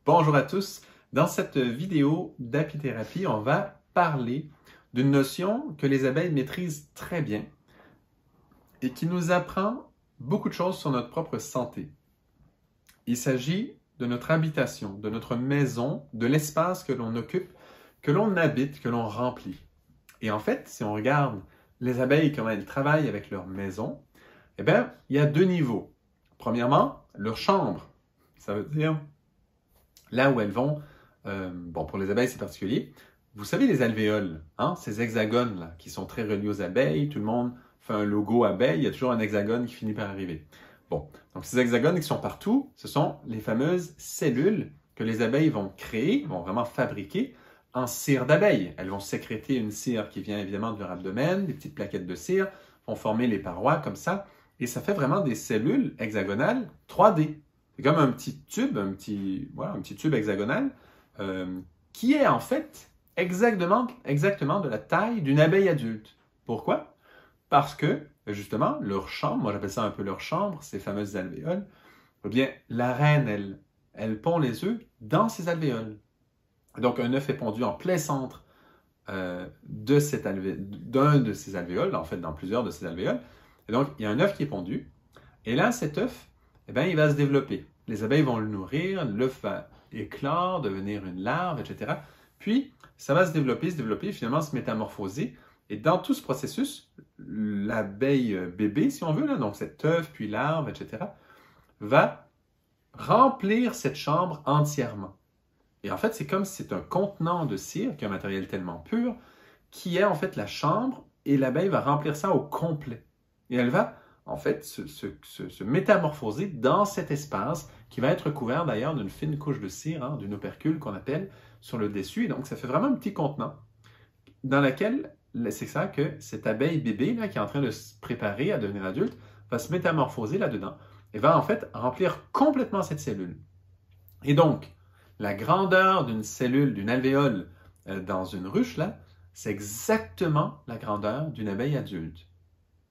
Bonjour à tous. Dans cette vidéo d'apithérapie, on va parler d'une notion que les abeilles maîtrisent très bien et qui nous apprend beaucoup de choses sur notre propre santé. Il s'agit de notre habitation, de notre maison, de l'espace que l'on occupe, que l'on habite, que l'on remplit. Et en fait, si on regarde les abeilles, comment elles travaillent avec leur maison, eh bien, il y a deux niveaux. Premièrement, leur chambre. Ça veut dire là où elles vont, pour les abeilles c'est particulier. Vous savez les alvéoles, hein? Ces hexagones-là, qui sont très reliés aux abeilles, tout le monde fait un logo abeille, il y a toujours un hexagone qui finit par arriver. Bon, donc ces hexagones qui sont partout, ce sont les fameuses cellules que les abeilles vont créer, vont vraiment fabriquer en cire d'abeille. Elles vont sécréter une cire qui vient évidemment de leur abdomen, des petites plaquettes de cire, vont former les parois comme ça, et ça fait vraiment des cellules hexagonales 3D. C'est comme un petit tube, un petit tube hexagonal qui est en fait exactement de la taille d'une abeille adulte. Pourquoi? Parce que, justement, leur chambre, moi j'appelle ça un peu leur chambre, ces fameuses alvéoles, eh bien, la reine, elle pond les œufs dans ces alvéoles. Donc, un œuf est pondu en plein centre d'un de ces alvéoles, en fait, dans plusieurs de ces alvéoles. Et donc, il y a un œuf qui est pondu. Et là, cet œuf, eh bien, il va se développer. Les abeilles vont le nourrir, l'œuf va éclore, devenir une larve, etc. Puis, ça va se développer, finalement se métamorphoser. Et dans tout ce processus, l'abeille bébé, si on veut, là, donc cet œuf, puis larve, etc., va remplir cette chambre entièrement. Et en fait, c'est comme si c'est un contenant de cire, qui est un matériel tellement pur, qui est en fait la chambre, et l'abeille va remplir ça au complet. Et elle va en fait se métamorphoser dans cet espace qui va être couvert d'ailleurs d'une fine couche de cire, hein, d'une opercule qu'on appelle sur le dessus. Et donc, ça fait vraiment un petit contenant dans lequel, c'est ça que cette abeille bébé là, qui est en train de se préparer à devenir adulte va se métamorphoser là-dedans et va en fait remplir complètement cette cellule. Et donc, la grandeur d'une cellule, d'une alvéole dans une ruche, là, c'est exactement la grandeur d'une abeille adulte.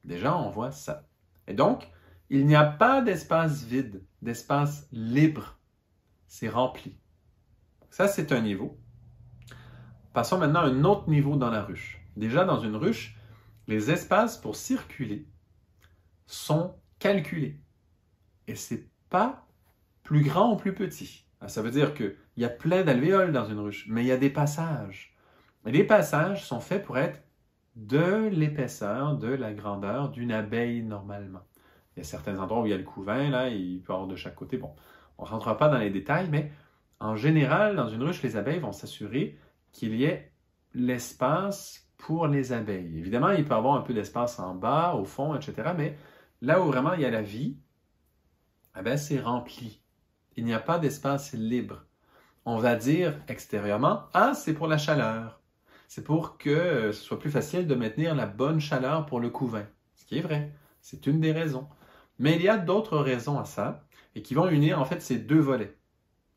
Déjà, on voit ça. Et donc, il n'y a pas d'espace vide, d'espace libre. C'est rempli. Ça, c'est un niveau. Passons maintenant à un autre niveau dans la ruche. Déjà, dans une ruche, les espaces pour circuler sont calculés. Et c'est pas plus grand ou plus petit. Ça veut dire qu'il y a plein d'alvéoles dans une ruche, mais il y a des passages. Et les passages sont faits pour être de l'épaisseur, de la grandeur d'une abeille normalement. Il y a certains endroits où il y a le couvain, là, il peut y avoir de chaque côté. Bon, on ne rentrera pas dans les détails, mais en général, dans une ruche, les abeilles vont s'assurer qu'il y ait l'espace pour les abeilles. Évidemment, il peut y avoir un peu d'espace en bas, au fond, etc., mais là où vraiment il y a la vie, eh bien, c'est rempli. Il n'y a pas d'espace libre. On va dire extérieurement, ah, c'est pour la chaleur. C'est pour que ce soit plus facile de maintenir la bonne chaleur pour le couvain. Ce qui est vrai. C'est une des raisons. Mais il y a d'autres raisons à ça et qui vont unir en fait ces deux volets.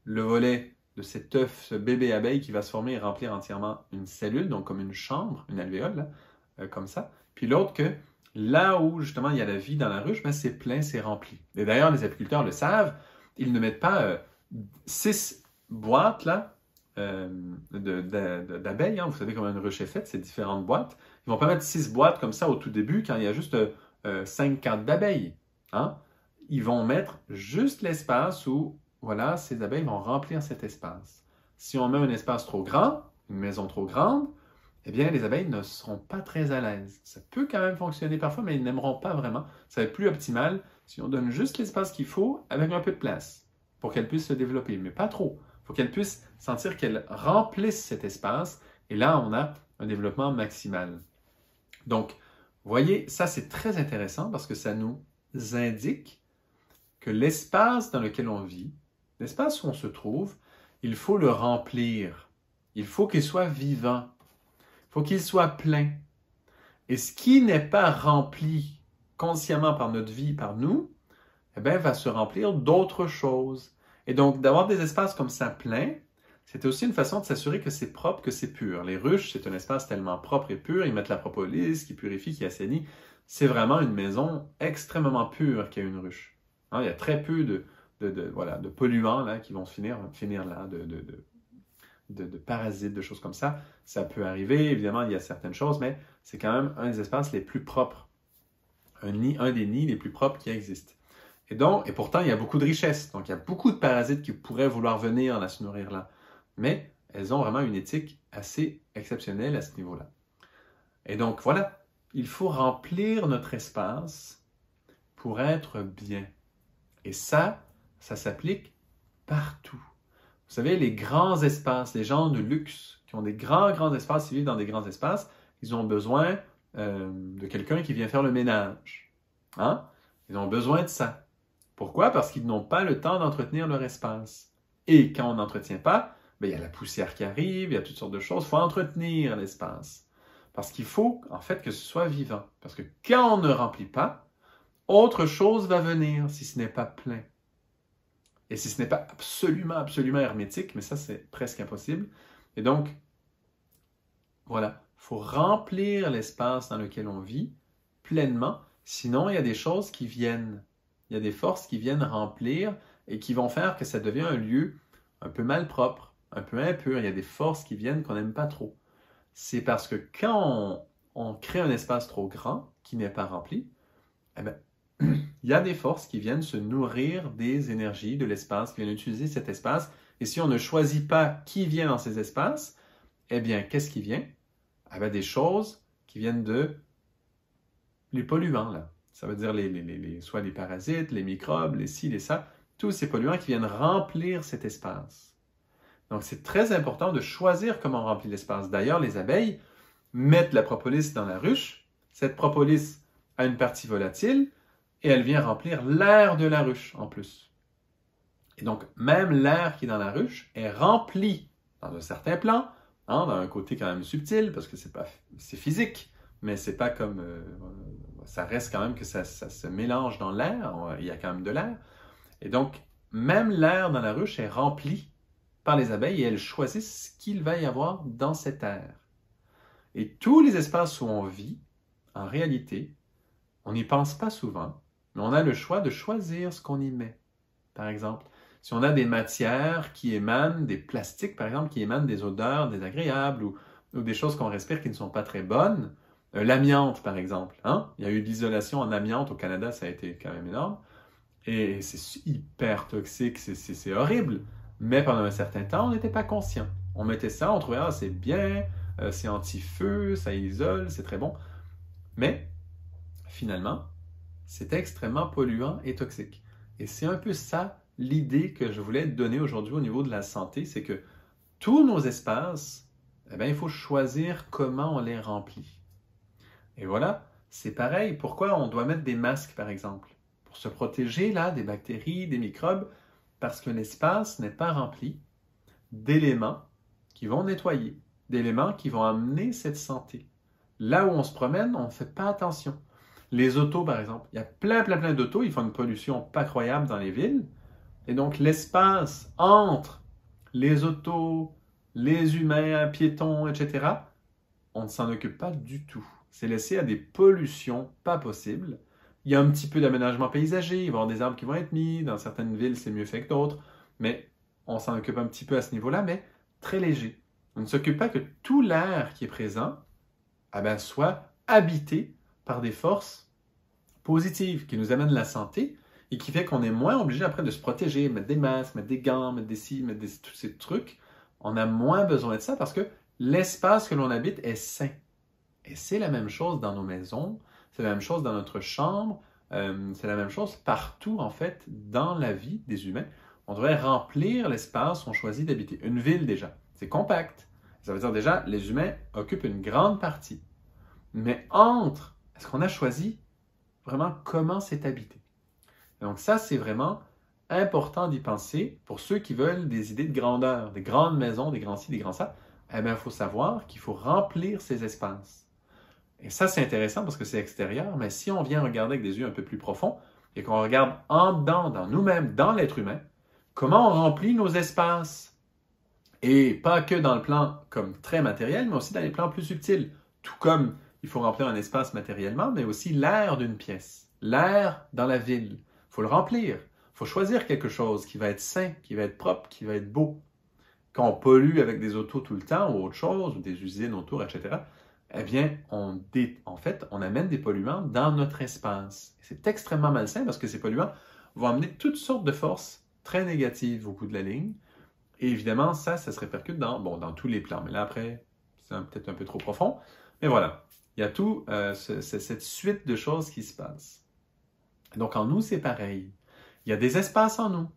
Le volet de cet œuf, ce bébé abeille qui va se former et remplir entièrement une cellule, donc comme une chambre, une alvéole, là, comme ça. Puis l'autre que là où justement il y a la vie dans la ruche, ben, c'est plein, c'est rempli. Et d'ailleurs, les apiculteurs le savent, ils ne mettent pas 6 boîtes là, d'abeilles. Hein. Vous savez comment une ruche est faite, c'est différentes boîtes. Ils ne vont pas mettre 6 boîtes comme ça au tout début quand il y a juste 5 cartes d'abeilles. Hein? Ils vont mettre juste l'espace où, voilà, ces abeilles vont remplir cet espace. Si on met un espace trop grand, une maison trop grande, eh bien, les abeilles ne seront pas très à l'aise. Ça peut quand même fonctionner parfois, mais ils n'aimeront pas vraiment. Ça va être plus optimal si on donne juste l'espace qu'il faut avec un peu de place pour qu'elles puissent se développer, mais pas trop. Il faut qu'elles puissent sentir qu'elles remplissent cet espace et là, on a un développement maximal. Donc, voyez, ça c'est très intéressant parce que ça nous indique que l'espace dans lequel on vit, l'espace où on se trouve, il faut le remplir. Il faut qu'il soit vivant. Il faut qu'il soit plein. Et ce qui n'est pas rempli consciemment par notre vie, par nous, eh bien, va se remplir d'autres choses. Et donc, d'avoir des espaces comme ça pleins, c'est aussi une façon de s'assurer que c'est propre, que c'est pur. Les ruches, c'est un espace tellement propre et pur. Ils mettent la propolis qui purifie, qui assainit. C'est vraiment une maison extrêmement pure qu'est une ruche. Hein, il y a très peu de voilà, de polluants là, qui vont finir là, de parasites, de choses comme ça. Ça peut arriver, évidemment, il y a certaines choses, mais c'est quand même un des espaces les plus propres, un des nids les plus propres qui existent. Et pourtant, il y a beaucoup de richesses. Donc, il y a beaucoup de parasites qui pourraient vouloir venir là, se nourrir là. Mais elles ont vraiment une éthique assez exceptionnelle à ce niveau-là. Et donc, voilà, il faut remplir notre espace pour être bien. Et ça s'applique partout. Vous savez, les grands espaces, les gens de luxe qui ont des grands espaces, ils vivent dans des grands espaces, ils ont besoin de quelqu'un qui vient faire le ménage. Hein? Ils ont besoin de ça. Pourquoi? Parce qu'ils n'ont pas le temps d'entretenir leur espace. Et quand on n'entretient pas, il y a la poussière qui arrive, il y a toutes sortes de choses. Il faut entretenir l'espace. Parce qu'il faut, en fait, que ce soit vivant. Parce que quand on ne remplit pas, autre chose va venir si ce n'est pas plein. Et si ce n'est pas absolument hermétique, mais ça, c'est presque impossible. Et donc, voilà, il faut remplir l'espace dans lequel on vit pleinement. Sinon, il y a des choses qui viennent. Il y a des forces qui viennent remplir et qui vont faire que ça devient un lieu un peu malpropre, un peu impur. Il y a des forces qui viennent qu'on n'aime pas trop. C'est parce que quand on crée un espace trop grand qui n'est pas rempli, eh bien, il y a des forces qui viennent se nourrir des énergies de l'espace, qui viennent utiliser cet espace. Et si on ne choisit pas qui vient dans ces espaces, eh bien, qu'est-ce qui vient? Eh bien, des choses qui viennent de les polluants, là. Ça veut dire soit les parasites, les microbes, les ci, les ça, tous ces polluants qui viennent remplir cet espace. Donc, c'est très important de choisir comment on remplit l'espace. D'ailleurs, les abeilles mettent la propolis dans la ruche. Cette propolis a une partie volatile et elle vient remplir l'air de la ruche en plus. Et donc, même l'air qui est dans la ruche est rempli dans un certain plan, hein, dans un côté quand même subtil, parce que c'est physique, mais c'est pas comme... ça reste quand même que ça se mélange dans l'air, il y a quand même de l'air. Et donc, même l'air dans la ruche est rempli par les abeilles et elles choisissent ce qu'il va y avoir dans cet air. Et tous les espaces où on vit, en réalité, on n'y pense pas souvent, mais on a le choix de choisir ce qu'on y met. Par exemple, si on a des matières qui émanent, des plastiques par exemple, qui émanent des odeurs désagréables ou des choses qu'on respire qui ne sont pas très bonnes, l'amiante par exemple, hein? Il y a eu de l'isolation en amiante au Canada, ça a été quand même énorme, et c'est hyper toxique, c'est horrible, mais pendant un certain temps, on n'était pas conscient. On mettait ça, on trouvait, ah c'est bien, c'est anti-feu, ça isole, c'est très bon, mais finalement, c'est extrêmement polluant et toxique. Et c'est un peu ça l'idée que je voulais donner aujourd'hui au niveau de la santé, c'est que tous nos espaces, eh bien, il faut choisir comment on les remplit. Et voilà, c'est pareil. Pourquoi on doit mettre des masques, par exemple? Pour se protéger là, des bactéries, des microbes, parce que l'espace n'est pas rempli d'éléments qui vont nettoyer, d'éléments qui vont amener cette santé. Là où on se promène, on ne fait pas attention. Les autos, par exemple, il y a plein d'autos, ils font une pollution pas croyable dans les villes. Et donc, l'espace entre les autos, les humains, piétons, etc., on ne s'en occupe pas du tout. C'est laissé à des pollutions pas possibles. Il y a un petit peu d'aménagement paysager, il va y avoir des arbres qui vont être mis. Dans certaines villes, c'est mieux fait que d'autres. Mais on s'en occupe un petit peu à ce niveau-là, mais très léger. On ne s'occupe pas que tout l'air qui est présent soit habité par des forces positives qui nous amènent la santé et qui fait qu'on est moins obligé après de se protéger, mettre des masques, mettre des gants, mettre des ci, mettre tous ces trucs. On a moins besoin de ça parce que l'espace que l'on habite est sain. Et c'est la même chose dans nos maisons, c'est la même chose dans notre chambre, c'est la même chose partout en fait dans la vie des humains. On devrait remplir l'espace qu'on choisit d'habiter. Une ville déjà, c'est compact. Ça veut dire déjà, les humains occupent une grande partie. Mais est-ce qu'on a choisi vraiment comment c'est habité? Donc ça, c'est vraiment important d'y penser pour ceux qui veulent des idées de grandeur, des grandes maisons, des grands ci, des grands ça. Eh bien, il faut savoir qu'il faut remplir ces espaces. Et ça, c'est intéressant parce que c'est extérieur, mais si on vient regarder avec des yeux un peu plus profonds et qu'on regarde en dedans, dans nous-mêmes, dans l'être humain, comment on remplit nos espaces? Et pas que dans le plan comme très matériel, mais aussi dans les plans plus subtils. Tout comme il faut remplir un espace matériellement, mais aussi l'air d'une pièce, l'air dans la ville. Il faut le remplir. Il faut choisir quelque chose qui va être sain, qui va être propre, qui va être beau. Quand on pollue avec des autos tout le temps ou autre chose, ou des usines autour, etc., eh bien, en fait, on amène des polluants dans notre espace. C'est extrêmement malsain parce que ces polluants vont amener toutes sortes de forces très négatives au bout de la ligne. Et évidemment, ça se répercute dans tous les plans. Mais là, après, c'est peut-être un peu trop profond. Mais voilà, il y a tout cette suite de choses qui se passent. Donc, en nous, c'est pareil. Il y a des espaces en nous.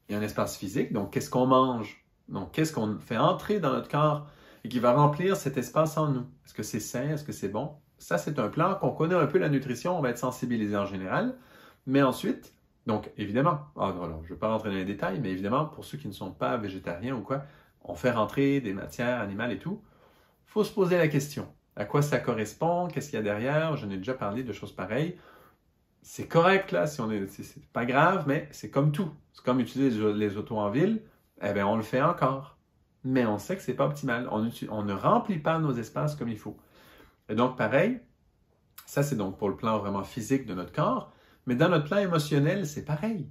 Il y a un espace physique, donc qu'est-ce qu'on mange? Donc, qu'est-ce qu'on fait entrer dans notre corps et qui va remplir cet espace en nous? Est-ce que c'est sain? Est-ce que c'est bon? Ça, c'est un plan qu'on connaît un peu la nutrition, on va être sensibilisé en général. Mais ensuite, donc évidemment, je ne vais pas rentrer dans les détails, mais évidemment, pour ceux qui ne sont pas végétariens ou quoi, on fait rentrer des matières animales et tout. Il faut se poser la question. À quoi ça correspond? Qu'est-ce qu'il y a derrière? Je n'ai déjà parlé de choses pareilles. C'est correct, là, c'est pas grave, mais c'est comme tout. C'est comme utiliser les autos en ville, eh bien, on le fait encore. Mais on sait que c'est pas optimal. On ne remplit pas nos espaces comme il faut. Et donc, pareil, ça, c'est donc pour le plan vraiment physique de notre corps, mais dans notre plan émotionnel, c'est pareil.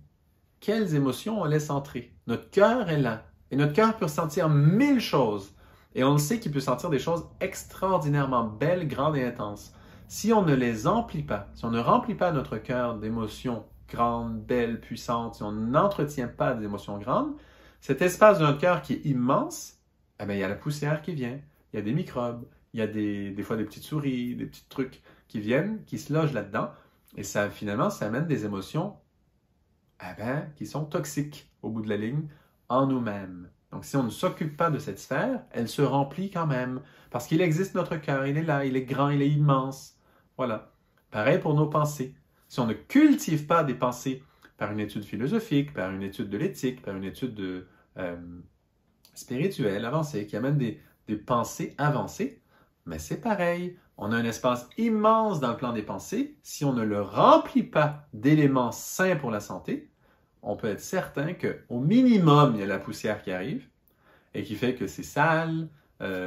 Quelles émotions on laisse entrer? Notre cœur est là. Et notre cœur peut ressentir 1000 choses. Et on le sait qu'il peut sentir des choses extraordinairement belles, grandes et intenses. Si on ne les emplit pas, si on ne remplit pas notre cœur d'émotions grandes, belles, puissantes, si on n'entretient pas des émotions grandes, cet espace de notre cœur qui est immense, eh bien, il y a la poussière qui vient, il y a des microbes, il y a des fois des petites souris, des petits trucs qui viennent, qui se logent là-dedans. Et ça, finalement, ça amène des émotions qui sont toxiques au bout de la ligne en nous-mêmes. Donc, si on ne s'occupe pas de cette sphère, elle se remplit quand même. Parce qu'il existe notre cœur, il est là, il est grand, il est immense. Voilà. Pareil pour nos pensées. Si on ne cultive pas des pensées par une étude philosophique, par une étude de l'éthique, par une étude spirituelle avancée, qui amène des pensées avancées, mais c'est pareil. On a un espace immense dans le plan des pensées. Si on ne le remplit pas d'éléments sains pour la santé, on peut être certain qu'au minimum, il y a la poussière qui arrive et qui fait que c'est sale,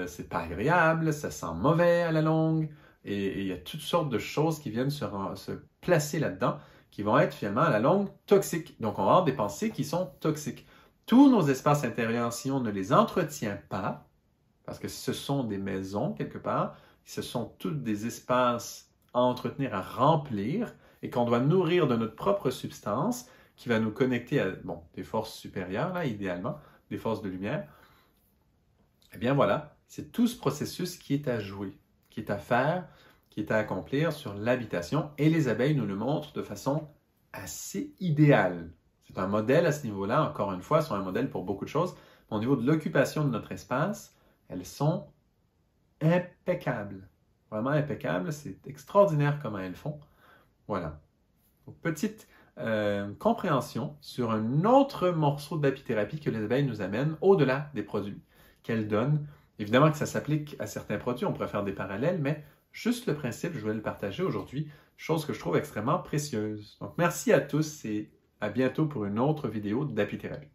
c'est pas agréable, ça sent mauvais à la longue et il y a toutes sortes de choses qui viennent se placer là-dedans qui vont être finalement à la longue toxiques. Donc, on va avoir des pensées qui sont toxiques. Tous nos espaces intérieurs, si on ne les entretient pas, parce que ce sont des maisons quelque part, ce sont tous des espaces à entretenir, à remplir et qu'on doit nourrir de notre propre substance qui va nous connecter à des forces supérieures, là, idéalement, des forces de lumière. Eh bien voilà, c'est tout ce processus qui est à jouer, qui est à faire, qui est à accomplir sur l'habitation. Et les abeilles nous le montrent de façon assez idéale. C'est un modèle à ce niveau-là, encore une fois, sont un modèle pour beaucoup de choses. Au niveau de l'occupation de notre espace, elles sont impeccables. Vraiment impeccables. C'est extraordinaire comment elles font. Voilà. Donc, petite compréhension sur un autre morceau d'apithérapie que les abeilles nous amènent au-delà des produits qu'elles donnent. Évidemment que ça s'applique à certains produits, on pourrait faire des parallèles, mais juste le principe, je voulais le partager aujourd'hui, chose que je trouve extrêmement précieuse. Donc, merci à tous et à bientôt pour une autre vidéo d'apithérapie.